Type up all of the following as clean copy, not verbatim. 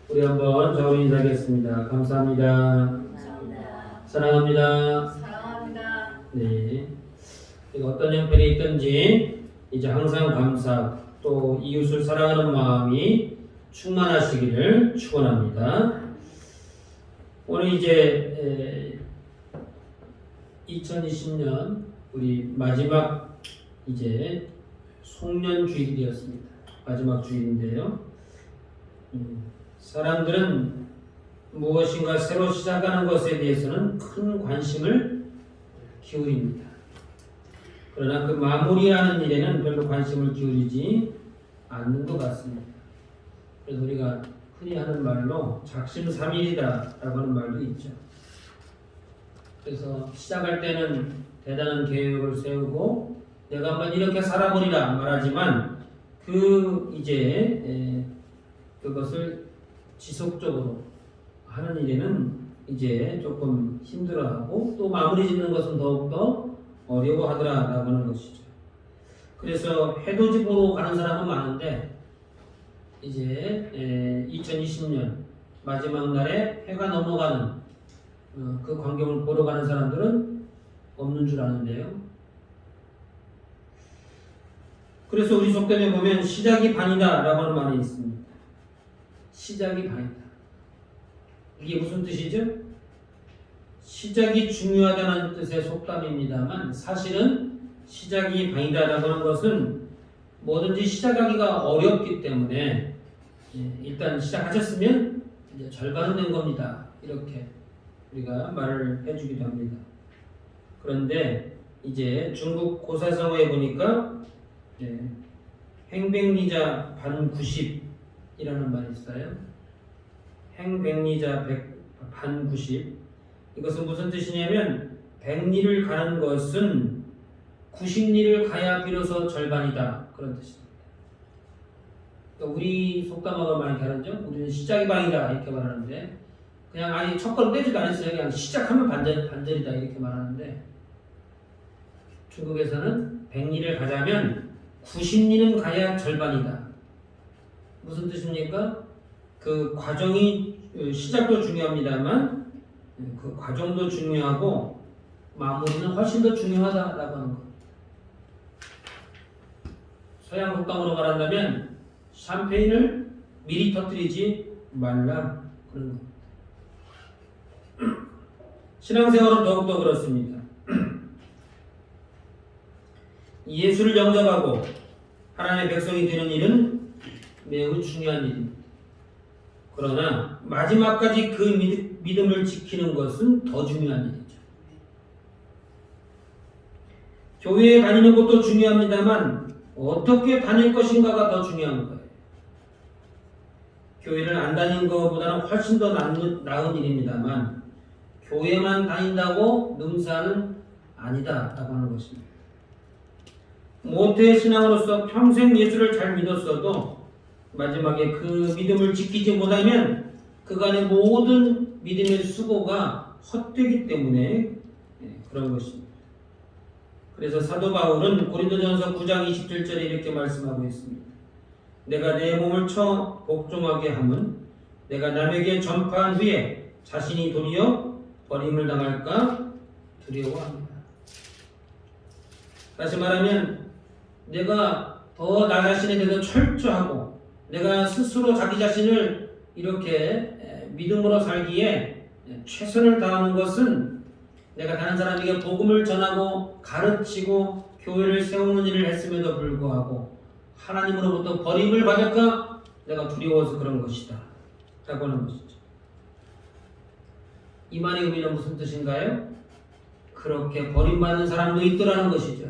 우리 한번 저로 인사하겠습니다. 감사합니다. 감사합니다. 사랑합니다. 사랑합니다. 네. 어떤 형편이 있든지 이제 항상 감사 또 이웃을 사랑하는 마음이 충만하시기를 축원합니다. 오늘 이제 2020년 우리 마지막 이제 송년 주일이었습니다. 마지막 주일인데요. 사람들은 무엇인가 새로 시작하는 것에 대해서는 큰 관심을 기울입니다. 그러나 그 마무리하는 일에는 별로 관심을 기울이지 않는 것 같습니다. 그래서 우리가 흔히 하는 말로 작심삼일이다라고 하는 말도 있죠. 그래서 시작할 때는 대단한 계획을 세우고 내가 한번 이렇게 살아보리라 말하지만 그것을 지속적으로 하는 일에는 이제 조금 힘들어하고 또 마무리 짓는 것은 더욱더 어려워하더라라고 하는 것이죠. 그래서 해돋이보러 가는 사람은 많은데 이제 2020년 마지막 날에 해가 넘어가는 그 광경을 보러 가는 사람들은 없는 줄 아는데요. 그래서 우리 속담에 보면 시작이 반이다 라고 하는 말이 있습니다. 시작이 반이다. 이게 무슨 뜻이죠? 시작이 중요하다는 뜻의 속담입니다만 사실은 시작이 반이다 라고 하는 것은 뭐든지 시작하기가 어렵기 때문에 일단 시작하셨으면 이제 절반은 된 겁니다. 이렇게 우리가 말을 해주기도 합니다. 그런데 이제 중국 고사성어에 보니까 행백리자 반90이라는 말이 있어요. 행백리자 반90. 이것은 무슨 뜻이냐면 100리를 가는 것은 90리를 가야 비로소 절반이다. 그런 뜻입니다. 그러니까 우리 속담하고 많이 다르죠? 우리는 시작이 반이다 이렇게 말하는데 그냥 아니 첫 걸음 떼지도 않았어요. 그냥 시작하면 반절이다 이렇게 말하는데 중국에서는 100리를 가자면 90리는 가야 절반이다. 무슨 뜻입니까? 그 과정이 시작도 중요합니다만 그 과정도 중요하고 마무리는 훨씬 더 중요하다라고 하는 것. 서양 속담으로 말한다면 샴페인을 미리 터뜨리지 말라 그런 것. 신앙생활은 더욱더 그렇습니다. 예수를 영접하고 하나님의 백성이 되는 일은 매우 중요한 일입니다. 그러나 마지막까지 그 믿음을 지키는 것은 더 중요한 일이죠. 교회에 다니는 것도 중요합니다만 어떻게 다닐 것인가가 더 중요한 거예요. 교회를 안 다니는 것보다는 훨씬 더 나은 일입니다만 교회만 다닌다고 능사는 아니다라고 하는 것입니다. 모태의 신앙으로서 평생 예수를 잘 믿었어도 마지막에 그 믿음을 지키지 못하면 그간의 모든 믿음의 수고가 헛되기 때문에 그런 것입니다. 그래서 사도 바울은 고린도전서 9장 27절에 이렇게 말씀하고 있습니다. 내가 내 몸을 쳐 복종하게 함은 내가 남에게 전파한 후에 자신이 도리어 버림을 당할까 두려워합니다. 다시 말하면 내가 더 나 자신에 대해서 철저하고 내가 스스로 자기 자신을 이렇게 믿음으로 살기에 최선을 다하는 것은 내가 다른 사람에게 복음을 전하고 가르치고 교회를 세우는 일을 했음에도 불구하고 하나님으로부터 버림을 받을까 내가 두려워서 그런 것이다 라고 하는 것이죠. 이 말의 의미는 무슨 뜻인가요? 그렇게 버림받는 사람도 있더라는 것이죠.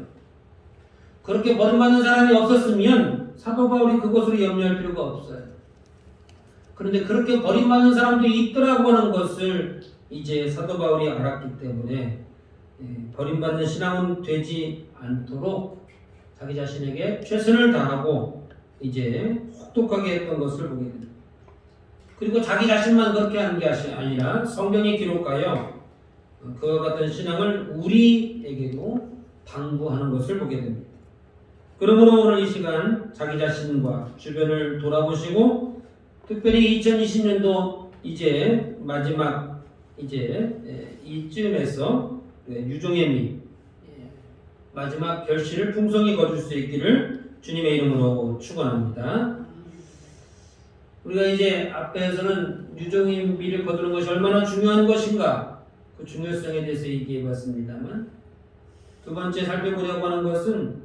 그렇게 버림받는 사람이 없었으면 사도 바울이 그것으로 염려할 필요가 없어요. 그런데 그렇게 버림받는 사람도 있더라고 하는 것을 이제 사도 바울이 알았기 때문에 버림받는 신앙은 되지 않도록 자기 자신에게 최선을 다하고 이제 혹독하게 했던 것을 보게 됩니다. 그리고 자기 자신만 그렇게 하는 게 아니라 성경에 기록하여 그와 같은 신앙을 우리에게도 당부하는 것을 보게 됩니다. 그러므로 오늘 이 시간 자기 자신과 주변을 돌아보시고 특별히 2020년도 이제 마지막 이제 이쯤에서 유종의 미 마지막 결실을 풍성히 거둘 수 있기를 주님의 이름으로 축원합니다. 우리가 이제 앞에서는 유종의 미를 거두는 것이 얼마나 중요한 것인가 그 중요성에 대해서 얘기해 봤습니다만 두 번째 살펴보려고 하는 것은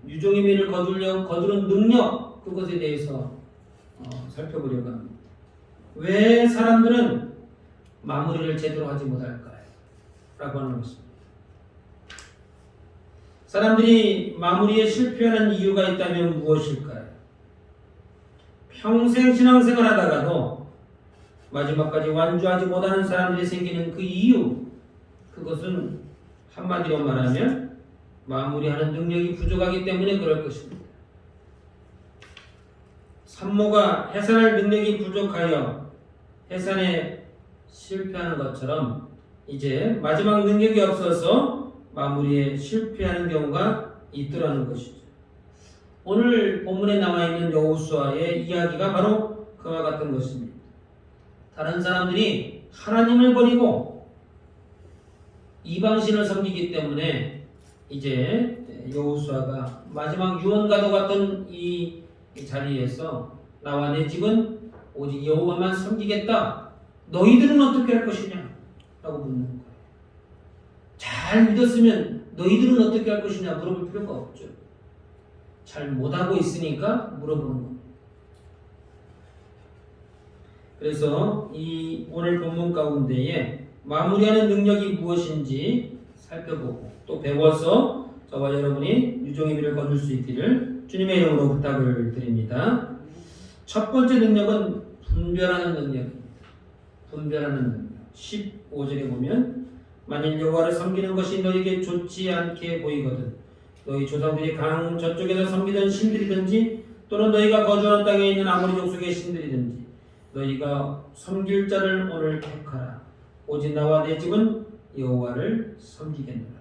유종의 미를 거두는 능력 그것에 대해서 살펴보려고 합니다. 왜 사람들은 마무리를 제대로 하지 못할까요? 라고 하는 것입니다. 사람들이 마무리에 실패하는 이유가 있다면 무엇일까요? 평생 신앙생활 하다가도 마지막까지 완주하지 못하는 사람들이 생기는 그 이유 그것은 한마디로 말하면 마무리하는 능력이 부족하기 때문에 그럴 것입니다. 산모가 해산할 능력이 부족하여 해산에 실패하는 것처럼 이제 마지막 능력이 없어서 마무리에 실패하는 경우가 있더라는 것이죠. 오늘 본문에 나와 있는 여호수아의 이야기가 바로 그와 같은 것입니다. 다른 사람들이 하나님을 버리고 이방신을 섬기기 때문에 이제 여호수아가 마지막 유언과도 같은 이 자리에서 나와 내 집은 오직 여호와만 섬기겠다. 너희들은 어떻게 할 것이냐? 라고 묻는 거예요. 잘 믿었으면 너희들은 어떻게 할 것이냐 물어볼 필요가 없죠. 잘 못하고 있으니까 물어보는 겁니다. 그래서 이 오늘 본문 가운데에 마무리하는 능력이 무엇인지 살펴보고 또 배워서 저와 여러분이 유종의 미를 거둘 수 있기를 주님의 이름으로 부탁을 드립니다. 첫 번째 능력은 분별하는 능력입니다. 분별하는 능력. 15절에 보면 만일 여호와를 섬기는 것이 너에게 좋지 않게 보이거든 너희 조상들이 강 저쪽에서 섬기던 신들이든지 또는 너희가 거주하는 땅에 있는 아모리 족속의 신들이든지 너희가 섬길 자를 오늘 택하라. 오직 나와 내 집은 여호와를 섬기겠노라.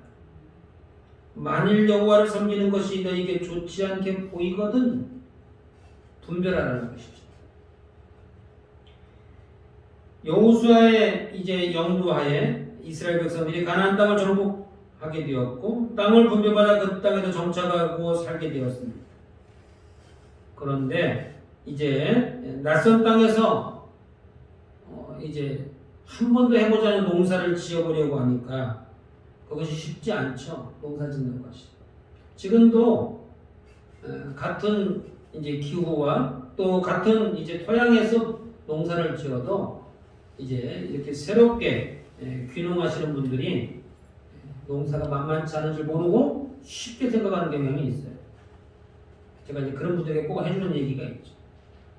만일 여호와를 섬기는 것이 너희에게 좋지 않게 보이거든 분별하라는 것이죠. 여호수아의 이제 영도하에 이스라엘 백성들이 가나안 땅을 정복하게 되었고 땅을 분배받아 그 땅에서 정착하고 살게 되었습니다. 그런데 이제 낯선 땅에서 이제 한 번도 해보지 않은 농사를 지어보려고 하니까 그것이 쉽지 않죠. 농사 짓는 것이. 지금도 같은 이제 기후와 또 같은 이제 토양에서 농사를 지어도 이제 이렇게 새롭게 귀농하시는 분들이 농사가 만만치 않은 줄 모르고 쉽게 생각하는 경향이 있어요. 제가 이제 그런 분들에게 꼭 해주는 얘기가 있죠.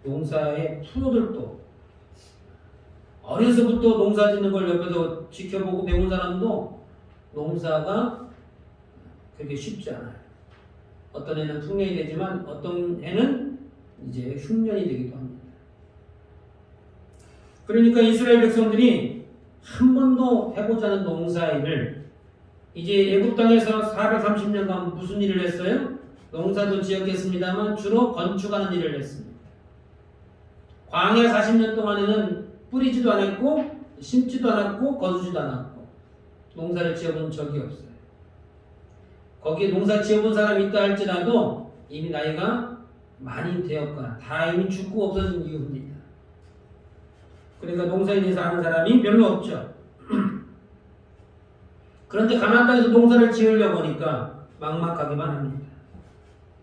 농사의 프로들도 어려서부터 농사 짓는 걸 옆에서 지켜보고 배운 사람도 농사가 그렇게 쉽지 않아요. 어떤 해는 풍년이 되지만 어떤 해는 이제 흉년이 되기도 합니다. 그러니까 이스라엘 백성들이 한 번도 해보지 않은 농사일을 이제 애굽 땅에서 430년간 무슨 일을 했어요? 농사도 지었겠습니다만 주로 건축하는 일을 했습니다. 광야 40년 동안에는 뿌리지도 않았고 심지도 않았고 거두지도 않았고 농사를 지어본 적이 없어요. 거기에 농사 지어본 사람이 있다 할지라도 이미 나이가 많이 되었거나 다 이미 죽고 없어진 이유입니다. 그러니까 농사에 대해서 아는 사람이 별로 없죠. 그런데 가나안 땅에서 농사를 지으려고 하니까 막막하기만 합니다.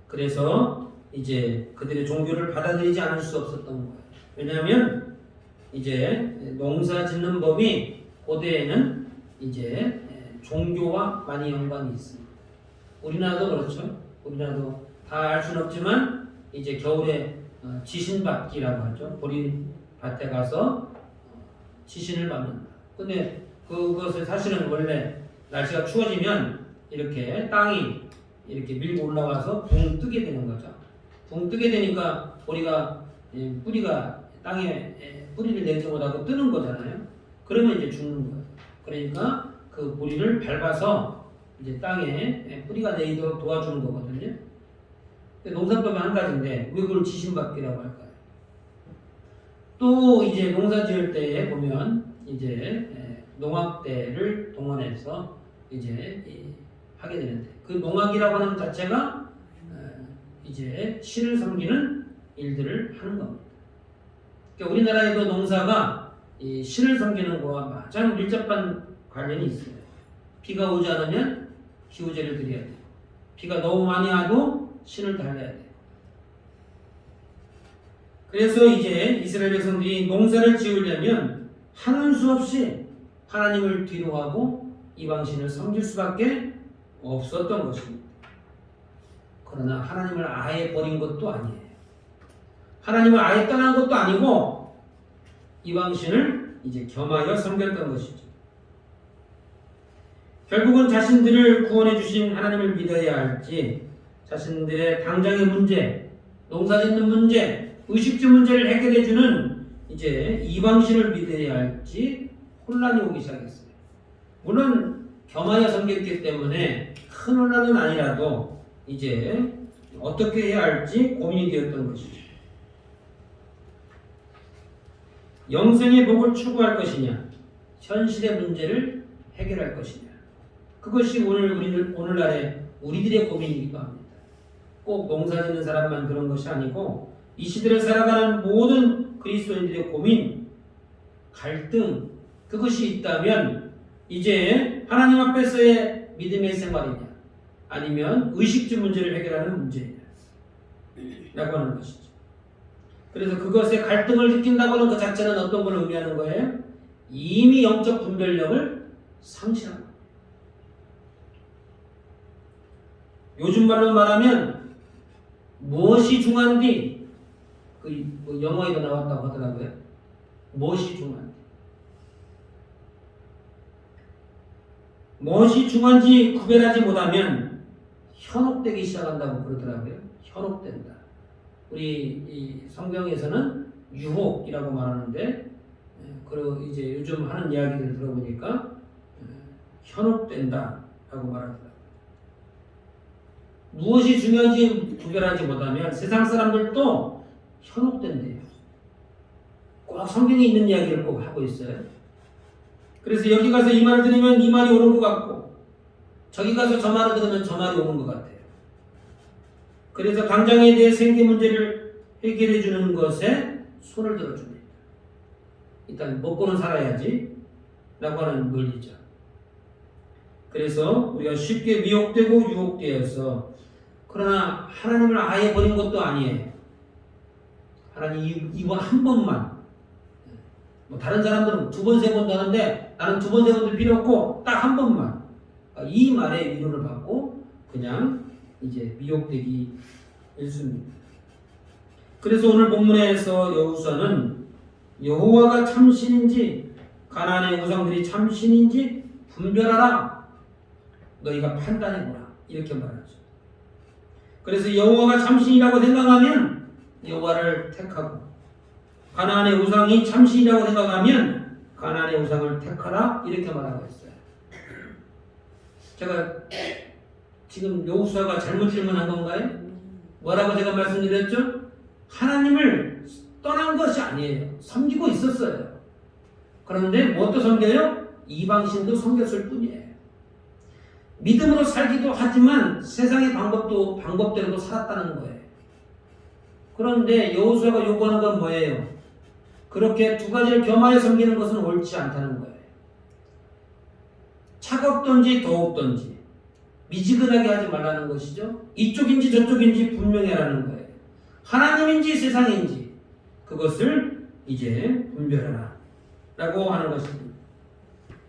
그래서 이제 그들의 종교를 받아들이지 않을 수 없었던 거예요. 왜냐하면 이제 농사 짓는 법이 고대에는 이제 종교와 많이 연관이 있습니다. 우리나라도 그렇죠. 우리나라도 다 알 수는 없지만 이제 겨울에 지신받기라고 하죠. 보리밭에 가서 지신을 받는다. 근데 그것을 사실은 원래 날씨가 추워지면 이렇게 땅이 이렇게 밀고 올라가서 붕 뜨게 되는 거죠. 붕 뜨게 되니까 뿌리가 땅에 뿌리를 내지 못하고 뜨는 거잖아요. 그러면 이제 죽는 거예요. 그러니까 그 뿌리를 밟아서 이제 땅에 뿌리가 내리도록 도와주는 거거든요. 농사법은 한 가지인데 왜 그걸 지신받기라고 할까요? 또 이제 농사 지을 때에 보면 이제 농악대를 동원해서 이제 하게 되는데 그 농악이라고 하는 자체가 이제 신을 섬기는 일들을 하는 겁니다. 그러니까 우리나라에도 농사가 이 신을 섬기는 것과 가장 밀접한 관련이 있어요. 비가 오지 않으면 기우제를 드려야 돼요. 비가 너무 많이 와도 신을 달래야 돼요. 그래서 이제 이스라엘 백성들이 농사를 지으려면 하는 수 없이 하나님을 뒤로 하고 이방신을 섬길 수밖에 없었던 것입니다. 그러나 하나님을 아예 버린 것도 아니에요. 하나님을 아예 떠난 것도 아니고 이방신을 이제 겸하여 섬겼던 것이죠. 결국은 자신들을 구원해 주신 하나님을 믿어야 할지 자신들의 당장의 문제, 농사짓는 문제, 의식주 문제를 해결해 주는 이제 이방신을 믿어야 할지 혼란이 오기 시작했어요. 물론 겸하여 섬겼기 때문에 큰 혼란은 아니라도 이제 어떻게 해야 할지 고민이 되었던 것이죠. 영생의 복을 추구할 것이냐, 현실의 문제를 해결할 것이냐. 그것이 오늘날의 우리들의 고민이기도 합니다. 꼭 농사 짓는 사람만 그런 것이 아니고 이 시대를 살아가는 모든 그리스도인들의 고민, 갈등, 그것이 있다면 이제 하나님 앞에서의 믿음의 생활이냐 아니면 의식주 문제를 해결하는 문제냐 라고 하는 것이죠. 그래서 그것의 갈등을 느낀다고 하는 그 자체는 어떤 걸 의미하는 거예요? 이미 영적 분별력을 상실한 거예요. 요즘 말로 말하면 무엇이 중요한지 그 영어에도 나왔다고 하더라고요. 무엇이 중요한지. 무엇이 중요한지 구별하지 못하면 현혹되기 시작한다고 그러더라고요. 현혹된다. 우리 이 성경에서는 유혹이라고 말하는데, 그리고 이제 요즘 하는 이야기들을 들어보니까 현혹된다라고 말하더라고요. 무엇이 중요한지 구별하지 못하면 세상 사람들도 현혹된대요. 꼭 성경에 있는 이야기를 꼭 하고 있어요. 그래서 여기 가서 이 말을 들으면 이 말이 옳은 것 같고 저기 가서 저 말을 들으면 저 말이 옳은 것 같아요. 그래서 당장에 대해 생계 문제를 해결해 주는 것에 손을 들어줍니다. 일단 먹고는 살아야지 라고 하는 논리죠. 그래서 우리가 쉽게 미혹되고 유혹되어서 그러나 하나님을 아예 버린 것도 아니에요. 하나님 이번 한 번만, 뭐 다른 사람들은 두 번, 세 번도 하는데 나는 두 번, 세 번도 필요 없고 딱 한 번만, 이 말에 위로를 받고 그냥 이제 미혹되기 일쑤입니다. 그래서 오늘 본문에서 여호수아는 여호와가 참신인지 가나안의 우상들이 참신인지 분별하라, 너희가 판단해보라, 이렇게 말하죠. 그래서 여호와가 참신이라고 생각하면 여호와를 택하고 가나안의 우상이 참신이라고 생각하면 가나안의 우상을 택하라, 이렇게 말하고 있어요. 제가 지금 여호수아가 잘못 질문한 건가요? 뭐라고 제가 말씀드렸죠? 하나님을 떠난 것이 아니에요. 섬기고 있었어요. 그런데 무엇도 섬겨요? 이방신도 섬겼을 뿐이에요. 믿음으로 살기도 하지만 세상의 방법대로도 살았다는 거예요. 그런데 여호수아가 요구하는 건 뭐예요? 그렇게 두 가지를 겸하여 섬기는 것은 옳지 않다는 거예요. 차갑던지 더웁던지 미지근하게 하지 말라는 것이죠. 이쪽인지 저쪽인지 분명히 하라는 거예요. 하나님인지 세상인지 그것을 이제 분별하라 라고 하는 것입니다.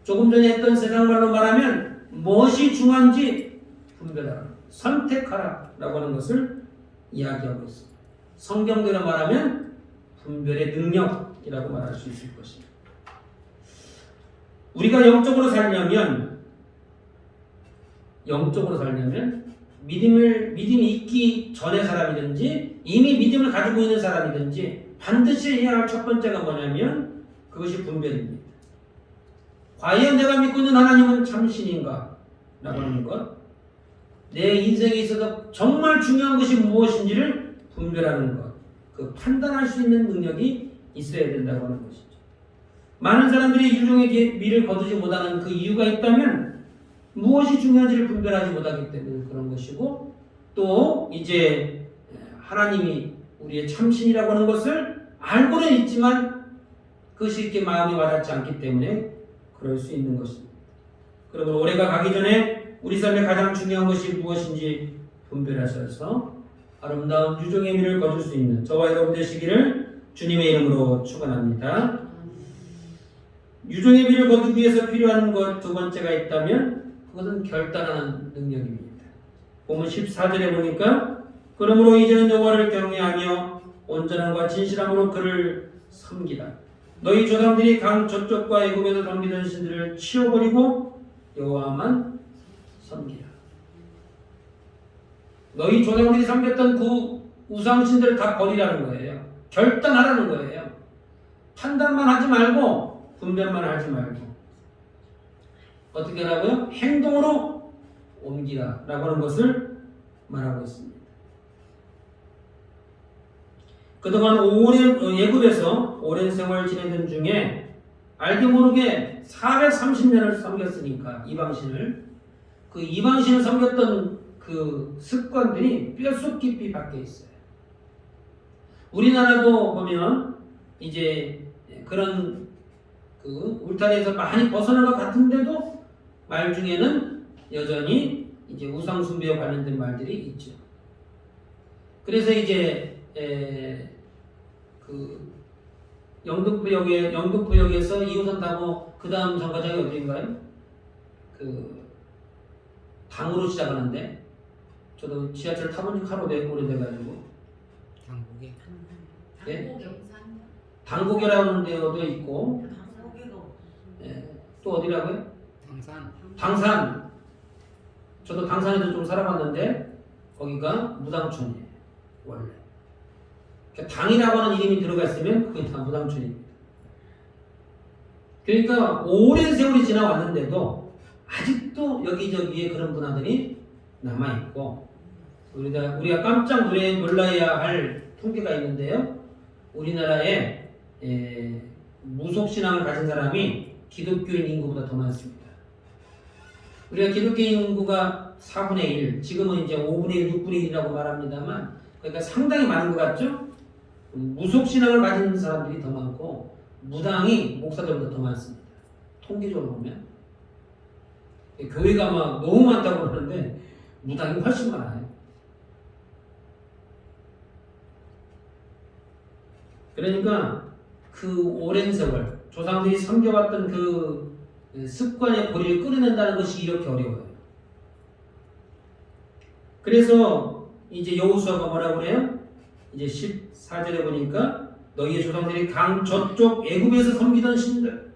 조금 전에 했던 세상 말로 말하면 무엇이 중요한지 분별하라, 선택하라 라고 하는 것을 이야기하고 있습니다. 성경대로 말하면 분별의 능력이라고 말할 수 있을 것입니다. 우리가 영적으로 살려면 믿음이 있기 전의 사람이든지 이미 믿음을 가지고 있는 사람이든지 반드시 해야 할 첫 번째가 뭐냐면 그것이 분별입니다. 과연 내가 믿고 있는 하나님은 참신인가? 라고 하는 것, 내 인생에 있어서 정말 중요한 것이 무엇인지를 분별하는 것, 그 판단할 수 있는 능력이 있어야 된다고 하는 것이죠. 많은 사람들이 유종의 미를 거두지 못하는 그 이유가 있다면 무엇이 중요한지를 분별하지 못하기 때문에 그런 것이고, 또 이제 하나님이 우리의 참신이라고 하는 것을 알고는 있지만 그것이 이렇게 마음에 와닿지 않기 때문에 그럴 수 있는 것입니다. 그리고 올해가 가기 전에 우리 삶에 가장 중요한 것이 무엇인지 분별하셔서 아름다운 유종의 미를 거둘 수 있는 저와 여러분 되시기를 주님의 이름으로 축원합니다. 유종의 미를 거두기 위해서 필요한 것 두 번째가 있다면 그것은 결단하는 능력입니다. 보면 14절에 보니까 그러므로 이제는 여호와를 경외하며 온전함과 진실함으로 그를 섬기라. 너희 조상들이 강 저쪽과 애굽에서 섬기던 신들을 치워버리고 여호와만 섬기라. 너희 조상들이 섬겼던 그 우상신들을 다 버리라는 거예요. 결단하라는 거예요. 판단만 하지 말고 분별만 하지 말고 어떻게 하라고요? 행동으로 옮기라 라고 하는 것을 말하고 있습니다. 그동안 애굽에서 오랜 세월 지내던 중에 알게 모르게 430년을 섬겼으니까 이방신을, 그 이방신을 섬겼던 그 습관들이 뼛속 깊이 박혀 있어요. 우리나라도 보면 이제 그런 그 울타리에서 많이 벗어난 것 같은데도 말 중에는 여전히 이제 우상 숭배와 관련된 말들이 있죠. 그래서 이제 그 영등포역에서 2호선 타고 그 다음 정거장이 어디인가요? 그 당으로 시작하는데 저도 지하철 타본 지 하루 오래돼가지고 당국에 예? 당국이라고 하는 데도 있고 또 어디라고요? 당산. 저도 당산에도 좀 살아봤는데 거기가 무당촌이에요. 원래 그러니까 당이라고 하는 이름이 들어가 있으면 그게 다 무당촌입니다. 그러니까 오랜 세월이 지나왔는데도 아직도 여기저기에 그런 문화들이 남아있고, 우리가 깜짝 놀라야 할 통계가 있는데요. 우리나라에 무속신앙을 가진 사람이 기독교인 인구보다 더 많습니다. 우리가 기독교인 인구가 4분의 1, 지금은 이제 5분의 1, 6분의 1이라고 말합니다만, 그러니까 상당히 많은 것 같죠? 무속신앙을 가진 사람들이 더 많고 무당이 목사들보다 더 많습니다. 통계적으로 보면 교회가 막 너무 많다고 그러는데 무당이 훨씬 많아요. 그러니까 그 오랜 세월 조상들이 섬겨왔던 그 습관의 고리를 끊어낸다는 것이 이렇게 어려워요. 그래서 이제 여호수아가 뭐라고 그래요? 이제 14절에 보니까 너희의 조상들이 강 저쪽 애굽에서 섬기던 신들,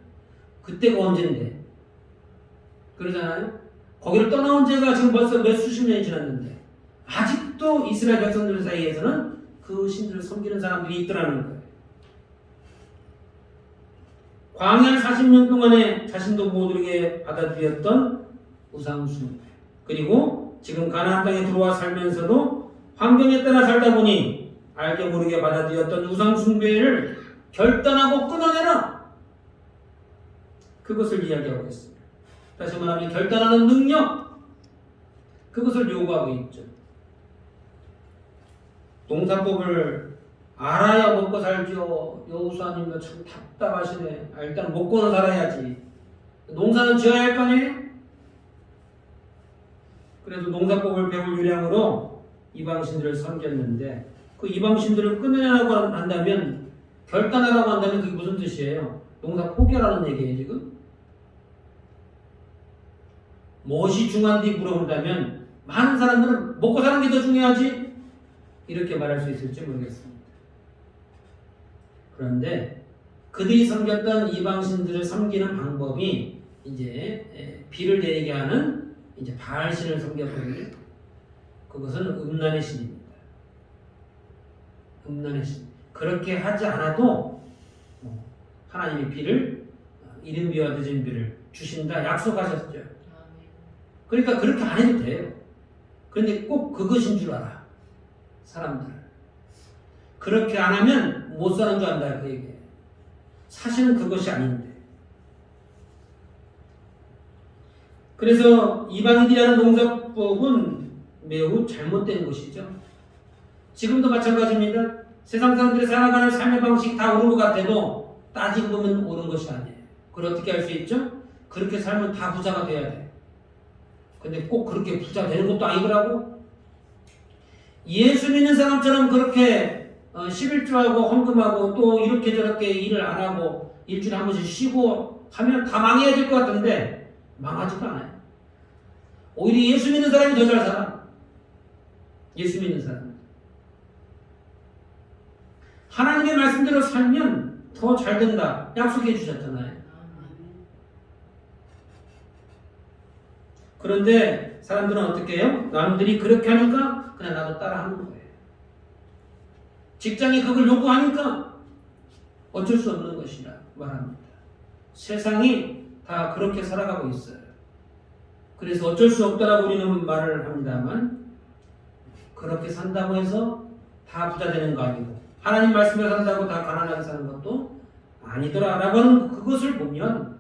그때가 언젠데 그러잖아요. 거기를 떠나온 지가 지금 벌써 몇 수십 년이 지났는데 아직도 이스라엘 백성들 사이에서는 그 신들을 섬기는 사람들이 있더라는 거예요. 광야 40년 동안에 자신도 못 이루게 받아들였던 우상숭배, 그리고 지금 가나안 땅에 들어와 살면서도 환경에 따라 살다 보니 알게 모르게 받아들였던 우상숭배를 결단하고 끊어내라, 그것을 이야기하고 있습니다. 다시 말하면 결단하는 능력, 그것을 요구하고 있죠. 농사법을 알아야 먹고 살죠. 여호수아님도 참 답답하시네. 일단 먹고는 살아야지. 농사는 지어야 할 거 아니에요? 그래도 농사법을 배울 요량으로 이방신들을 섬겼는데 그 이방신들을 끊으라고 한다면, 결단하라고 한다면 그게 무슨 뜻이에요? 농사 포기하라는 얘기예요 지금? 무엇이 중요한지 물어본다면 많은 사람들은 먹고 사는 게 더 중요하지 이렇게 말할 수 있을지 모르겠습니다. 그런데 그들이 섬겼던 이방신들을 섬기는 방법이 이제 비를 내리게 하는 이제 바알신을 섬겼거든요. 그것은 음란의 신입니다. 음란의 신. 그렇게 하지 않아도 하나님이 비를, 이른 비와 늦은 비를 주신다 약속하셨죠. 그러니까 그렇게 안 해도 돼요. 그런데 꼭 그것인 줄 알아. 사람들은 그렇게 안 하면 못 사는 줄 안다 그 얘기예요. 사실은 그것이 아닌데. 그래서 이방인이라는 농사법은 매우 잘못된 것이죠. 지금도 마찬가지입니다. 세상 사람들이 살아가는 삶의 방식이 다 옳은 것 같아도 따지고 보면 옳은 것이 아니에요. 그걸 어떻게 할 수 있죠? 그렇게 살면 다 부자가 돼야 돼. 근데 꼭 그렇게 부자 되는 것도 아니더라고. 예수 믿는 사람처럼 그렇게 11조하고 헌금하고 또 이렇게 저렇게 일을 안 하고 일주일에 한 번씩 쉬고 하면 다 망해야 될 것 같은데 망하지도 않아요. 오히려 예수 믿는 사람이 더 잘 살아. 예수 믿는 사람. 하나님의 말씀대로 살면 더 잘 된다. 약속해 주셨잖아요. 그런데 사람들은 어떻게 해요? 남들이 그렇게 하니까 그냥 나도 따라 하는 거예요. 직장이 그걸 요구하니까 어쩔 수 없는 것이라 말합니다. 세상이 다 그렇게 살아가고 있어요. 그래서 어쩔 수 없다라고 우리는 말을 합니다만 그렇게 산다고 해서 다 부자 되는 거 아니고 하나님 말씀을 산다고 다 가난하게 사는 것도 아니더라라고 하는 그것을 보면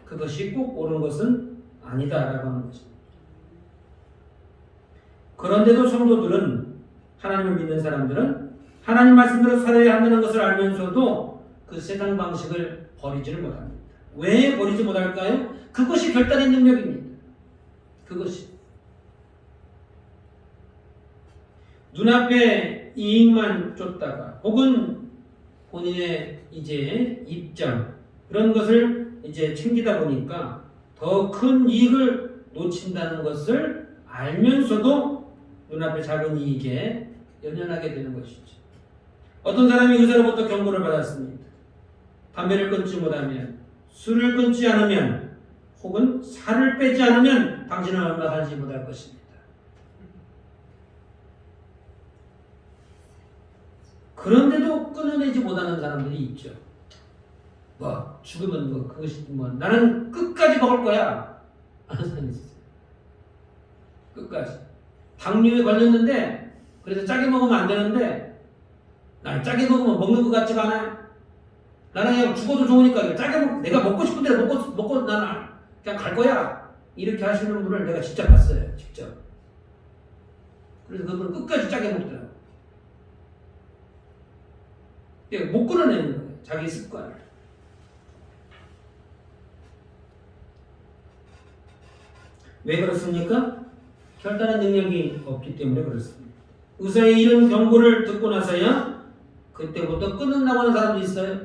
그것이 꼭 옳은 것은 아니다라고 하는 것입니다. 그런데도 성도들은 하나님을 믿는 사람들은 하나님 말씀대로 살아야 한다는 것을 알면서도 그 세상 방식을 버리지를 못합니다. 왜 버리지 못할까요? 그것이 결단의 능력입니다. 그것이 눈앞에 이익만 쫓다가 혹은 본인의 이제 입장 그런 것을 이제 챙기다 보니까 더 큰 이익을 놓친다는 것을 알면서도 눈앞에 작은 이익에 연연하게 되는 것이죠. 어떤 사람이 의사로부터 경고를 받았습니다. 담배를 끊지 못하면, 술을 끊지 않으면, 혹은 살을 빼지 않으면 당신은 얼마 살지 못할 것입니다. 그런데도 끊어내지 못하는 사람들이 있죠. 뭐 죽으면 뭐 그것이 뭐 나는 끝까지 먹을 거야 하는 사람이 있어요. 끝까지. 당뇨에 걸렸는데 그래서 짜게 먹으면 안 되는데 나 짜게 먹으면 먹는 것 같지가 않아. 나는 그냥 죽어도 좋으니까 짜게 내가 먹고 싶은 대로 먹고 나는 그냥 갈 거야. 이렇게 하시는 분을 내가 진짜 봤어요. 직접. 그래서 그분은 끝까지 짜게 먹더라고. 못 끊어내는 거예요. 자기 습관을. 왜 그렇습니까? 결단의 능력이 없기 때문에 그렇습니다. 의사의 이런 경고를 듣고 나서야 그때부터 끊는다고 하는 사람도 있어요.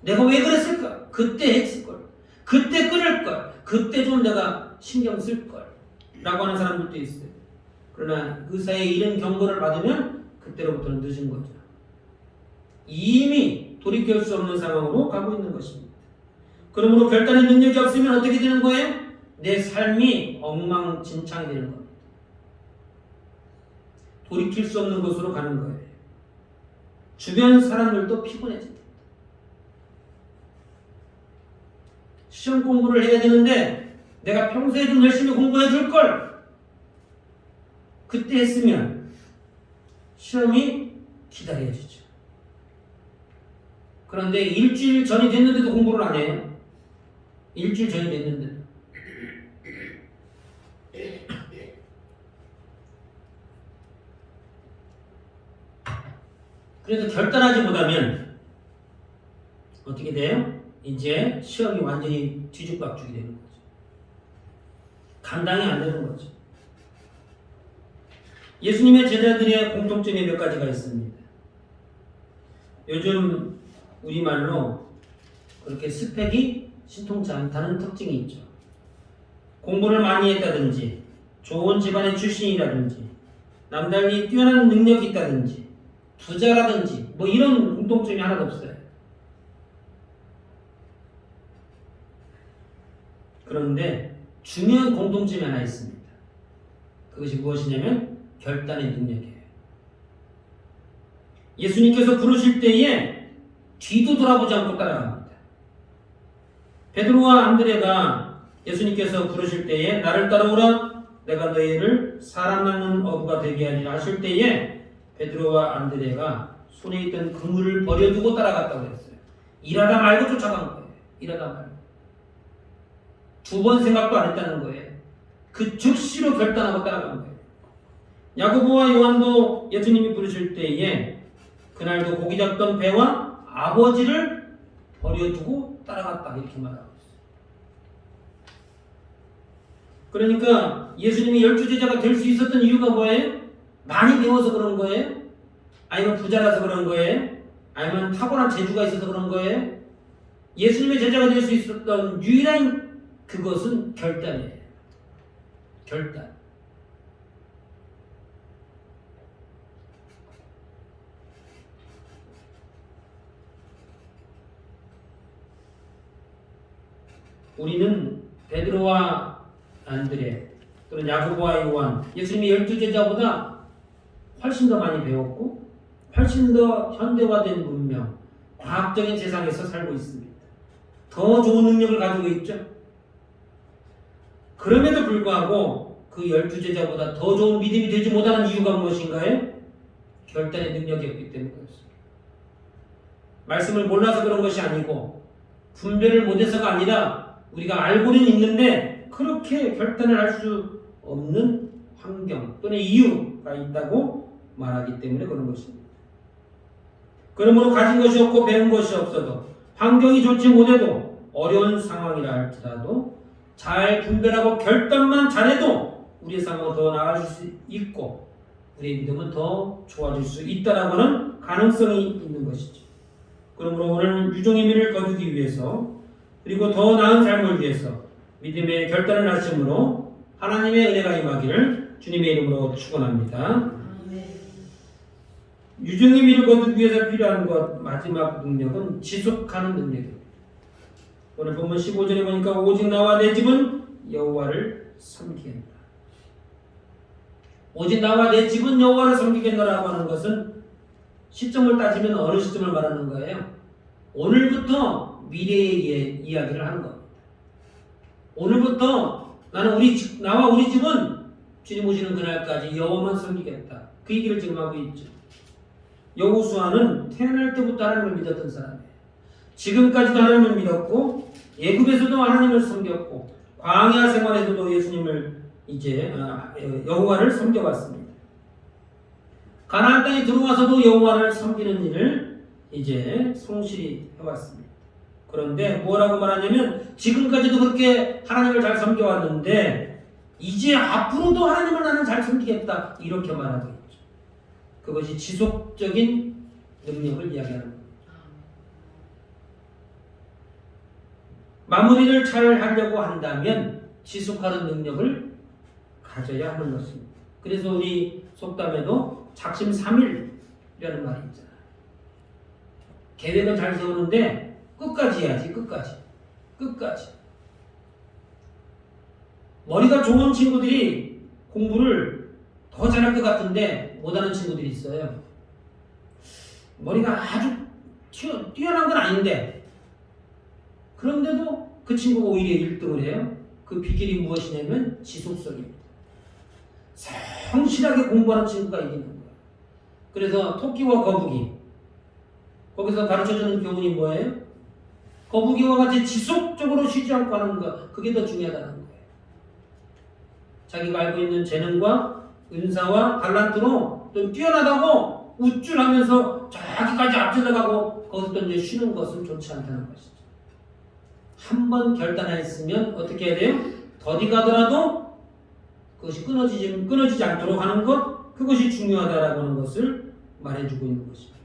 내가 왜 그랬을까? 그때 했을걸. 그때 끊을걸. 그때 좀 내가 신경 쓸걸. 라고 하는 사람들도 있어요. 그러나 의사의 이런 경고를 받으면 그때로부터는 늦은 거죠. 이미 돌이킬 수 없는 상황으로 가고 있는 것입니다. 그러므로 결단의 능력이 없으면 어떻게 되는 거예요? 내 삶이 엉망진창이 되는 겁니다. 돌이킬 수 없는 곳으로 가는 거예요. 주변 사람들도 피곤해집니다. 시험 공부를 해야 되는데 내가 평소에 좀 열심히 공부해 줄 걸. 그때 했으면 시험이 기다려지죠. 그런데 일주일 전이 됐는데도 공부를 안 해요. 일주일 전이 됐는데. 그래서 결단하지 못하면 어떻게 돼요? 이제 시험이 완전히 뒤죽박죽이 되는 거죠. 감당이 안 되는 거죠. 예수님의 제자들의 공통점이 몇 가지가 있습니다. 요즘 우리말로 그렇게 스펙이 신통치 않다는 특징이 있죠. 공부를 많이 했다든지 좋은 집안의 출신이라든지 남달리 뛰어난 능력이 있다든지 부자라든지 뭐 이런 공통점이 하나도 없어요. 그런데 중요한 공통점이 하나 있습니다. 그것이 무엇이냐면 결단의 능력이에요. 예수님께서 부르실 때에 뒤도 돌아보지 않고 따라갑니다. 베드로와 안드레가 예수님께서 부르실 때에 나를 따라오라 내가 너희를 사람 낚는 어부가 되게 하리라 하실 때에 베드로와 안드레가 손에 있던 그물을 버려두고 따라갔다고 했어요. 일하다 말고 쫓아간 거예요. 일하다 말고. 두 번 생각도 안 했다는 거예요. 그 즉시로 결단하고 따라간 거예요. 야고보와 요한도 예수님이 부르실 때에 그날도 고기 잡던 배와 아버지를 버려두고 따라갔다 이렇게 말하고 있어요. 그러니까 예수님이 12제자가 될 수 있었던 이유가 뭐예요? 많이 배워서 그런 거예요? 아니면 부자라서 그런 거예요? 아니면 타고난 재주가 있어서 그런 거예요? 예수님의 제자가 될 수 있었던 유일한 그것은 결단이에요. 결단. 우리는 베드로와 안드레 또는 야고보와 요한 예수님이 12제자보다 훨씬 더 많이 배웠고 훨씬 더 현대화된 문명 과학적인 세상에서 살고 있습니다. 더 좋은 능력을 가지고 있죠. 그럼에도 불구하고 그 12제자보다 더 좋은 믿음이 되지 못하는 이유가 무엇인가요? 결단의 능력이 없기 때문에 그렇습니다. 말씀을 몰라서 그런 것이 아니고 분별을 못해서가 아니라 우리가 알고는 있는데 그렇게 결단을 할 수 없는 환경 또는 이유가 있다고 말하기 때문에 그런 것입니다. 그러므로 가진 것이 없고 배운 것이 없어도 환경이 좋지 못해도 어려운 상황이라 할지라도 잘 분별하고 결단만 잘해도 우리의 상황은 더 나아질 수 있고 우리의 믿음은 더 좋아질 수 있다라고 하는 가능성이 있는 것이죠. 그러므로 오늘 유종의 미를 거두기 위해서 그리고 더 나은 삶을 위해서 믿음의 결단을 하심으로 하나님의 은혜가 임하기를 주님의 이름으로 축원합니다. 유종의 미를 거두기 위해서 필요한 것 마지막 능력은 지속하는 능력입니다. 오늘 본문 15절에 보니까 오직 나와 내 집은 여호와를 섬기겠다. 오직 나와 내 집은 여호와를 섬기겠노라고 하는 것은 시점을 따지면 어느 시점을 말하는 거예요? 오늘부터 미래의 이야기를 하는 겁니다. 오늘부터 나는 나와 우리 집은 주님 오시는 그날까지 여호와만 섬기겠다. 그 얘기를 지금 하고 있죠. 여호수아는 태어날 때부터 하나님을 믿었던 사람이에요. 지금까지도 하나님을 믿었고 애굽에서도 하나님을 섬겼고 광야 생활에서도 예수님을 이제 여호와를 섬겨왔습니다. 가나안 땅에 들어와서도 여호와를 섬기는 일을 이제 성실히 해왔습니다. 그런데 뭐라고 말하냐면 지금까지도 그렇게 하나님을 잘 섬겨왔는데 이제 앞으로도 하나님을 나는 잘 섬기겠다 이렇게 말하고 있죠. 그것이 지속적인 능력을 이야기하는 겁니다. 마무리를 잘 하려고 한다면 지속하는 능력을 가져야 하는 것입니다. 그래서 우리 속담에도 작심삼일이라는 말이 있잖아요. 계획은 잘 세우는데 끝까지 해야지. 끝까지. 머리가 좋은 친구들이 공부를 더 잘할 것 같은데 못하는 친구들이 있어요. 머리가 아주 뛰어난 건 아닌데 그런데도 그 친구가 오히려 1등을 해요. 그 비결이 무엇이냐면 지속성입니다. 성실하게 공부하는 친구가 이기는 거예요. 그래서 토끼와 거북이 거기서 가르쳐주는 교훈이 뭐예요? 거북이와 같이 지속적으로 쉬지 않고 하는 것 그게 더 중요하다는 거예요. 자기가 알고 있는 재능과 은사와 달란트로 좀 뛰어나다고 우쭐하면서 자기까지 앞질러가고 거기서 또 이제 쉬는 것은 좋지 않다는 것이죠. 한번 결단했으면 어떻게 해야 돼요? 더디 가더라도 그것이 끊어지지 않도록 하는 것 그것이 중요하다라고 하는 것을 말해주고 있는 것입니다.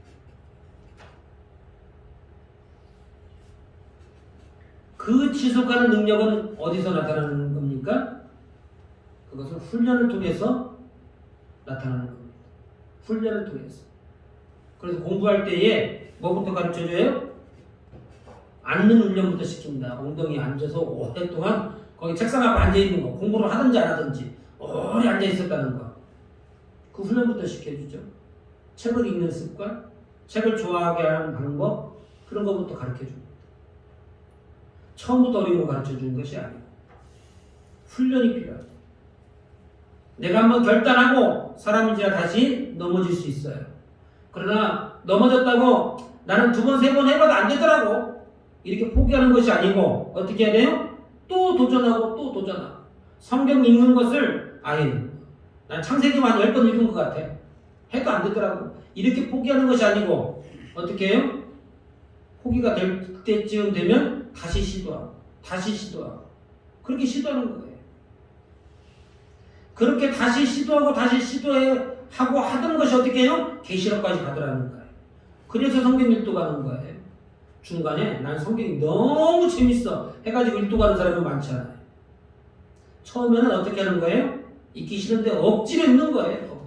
그 지속하는 능력은 어디서 나타나는 겁니까? 그것은 훈련을 통해서 나타나는 겁니다. 훈련을 통해서. 그래서 공부할 때에 뭐부터 가르쳐줘요? 앉는 훈련부터 시킵니다. 엉덩이에 앉아서 오랫동안 거기 책상 앞에 앉아있는 거 공부를 하든지 안 하든지 오래 앉아있었다는 거 그 훈련부터 시켜주죠. 책을 읽는 습관, 책을 좋아하게 하는 방법 그런 것부터 가르쳐줍니다. 처음부터 어려운 거 가르쳐주는 것이 아니고 훈련이 필요합니다. 내가 한번 결단하고 사람인지라 다시 넘어질 수 있어요. 그러나 넘어졌다고 나는 2번, 3번 해봐도 안 되더라고. 이렇게 포기하는 것이 아니고 어떻게 해야 돼요? 또 도전하고 또 도전하고. 성경 읽는 것을 난 창세기만 10번 읽은 것 같아. 해도 안 되더라고. 이렇게 포기하는 것이 아니고 어떻게 해요? 포기가 될 때쯤 되면 다시 시도하고 다시 시도하고 그렇게 시도하는 거예요. 그렇게 다시 시도하고 다시 시도하고 하던 것이 어떻게 해요? 계시록까지 가더라는 거예요. 그래서 성경 읽도 가는 거예요. 중간에 난 성경이 너무 재밌어 해가지고 읽도 가는 사람이 많잖아요. 처음에는 어떻게 하는 거예요? 읽기 싫은데 억지로 읽는 거예요.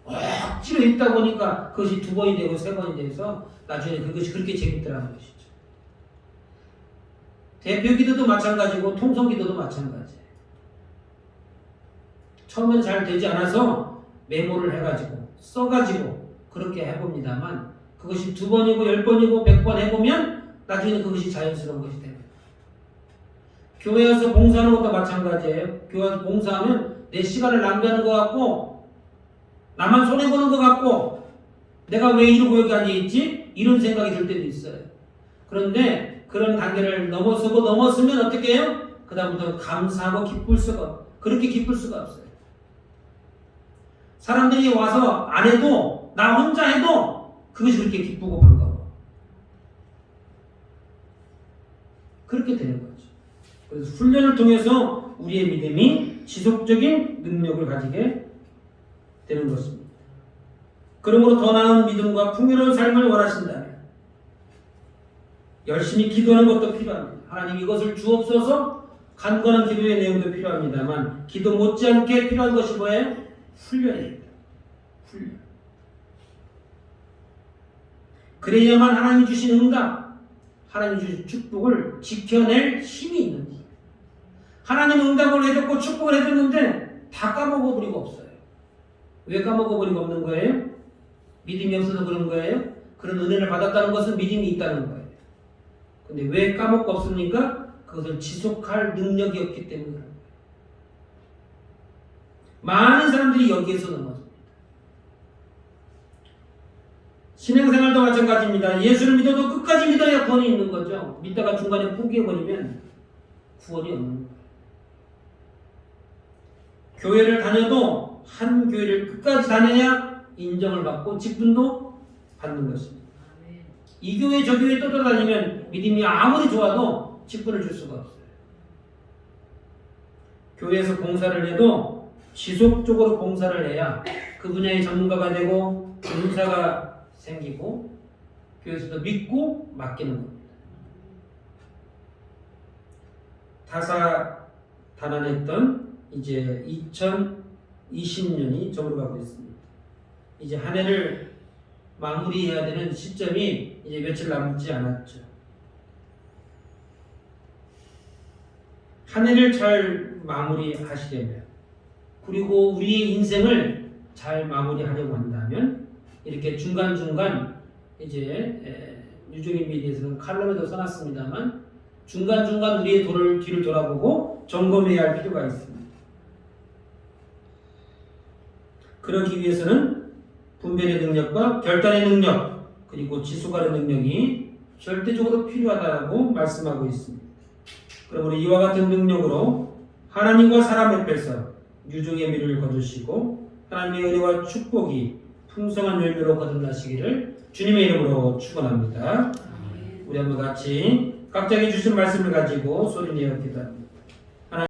억지로 읽다 보니까 그것이 2번이 되고 3번이 돼서 나중에 그것이 그렇게 재밌더라는 것이죠. 대표기도도 마찬가지고 통성기도도 마찬가지예요. 처음에는 잘 되지 않아서 메모를 해가지고 써가지고 그렇게 해봅니다만 그것이 2번이고 10번이고 100번 해보면 나중에는 그것이 자연스러운 것이 됩니다. 교회에서 봉사하는 것도 마찬가지예요. 교회에서 봉사하면 내 시간을 낭비하는 것 같고 나만 손해보는 것 같고 내가 왜 이러고 여기 앉아있지? 이런 생각이 들 때도 있어요. 그런데 그런 단계를 넘었으면 어떻게 해요? 그 다음부터 감사하고 그렇게 기쁠 수가 없어요. 사람들이 와서 안 해도 나 혼자 해도 그것이 그렇게 기쁘고 반가워. 그렇게 되는 거죠. 그래서 훈련을 통해서 우리의 믿음이 지속적인 능력을 가지게 되는 것입니다. 그러므로 더 나은 믿음과 풍요로운 삶을 원하신다면 열심히 기도하는 것도 필요합니다. 하나님 이것을 주옵소서 간곡한 기도의 내용도 필요합니다만 기도 못지않게 필요한 것이 뭐예요? 훈련입니다. 훈련. 그래야만 하나님이 주신 응답, 하나님이 주신 축복을 지켜낼 힘이 있는 거예요. 하나님 응답을 해줬고 축복을 해줬는데 다 까먹어버리고 없어요. 왜 까먹어버리고 없는 거예요? 믿음이 없어서 그런 거예요? 그런 은혜를 받았다는 것은 믿음이 있다는 거예요. 근데 왜 까먹고 없습니까? 그것을 지속할 능력이 없기 때문에 그런 거예요. 많은 사람들이 여기에서 넘어집니다. 신앙생활도 마찬가지입니다. 예수를 믿어도 끝까지 믿어야 구원이 있는 거죠. 믿다가 중간에 포기해버리면 구원이 없는 거예요. 교회를 다녀도 한 교회를 끝까지 다녀야 인정을 받고 직분도 받는 것입니다. 이 교회 저 교회 떠돌아다니면 믿음이 아무리 좋아도 직분을 줄 수가 없어요. 교회에서 봉사를 해도 지속적으로 봉사를 해야 그 분야의 전문가가 되고 은사가 생기고 교회에서도 믿고 맡기는 겁니다. 다사다난했던 이제 2020년이 저물어가고 있습니다. 이제 한 해를 마무리해야 되는 시점이 이제 며칠 남지 않았죠. 한 해를 잘 마무리하시려면 그리고 우리의 인생을 잘 마무리하려고 한다면 이렇게 중간중간 이제 유종인 미디어에서는 칼럼에도 써놨습니다만 중간중간 우리의 뒤를 돌아보고 점검해야 할 필요가 있습니다. 그러기 위해서는 분별의 능력과 결단의 능력 그리고 지속하는 능력이 절대적으로 필요하다고 말씀하고 있습니다. 그러므로 이와 같은 능력으로 하나님과 사람 앞에서 유종의 미를 거두시고 하나님의 은혜와 축복이 풍성한 열매로 거듭나시기를 주님의 이름으로 축원합니다. 우리 한번 같이 각자에게 주신 말씀을 가지고 소리내어 기도합니다.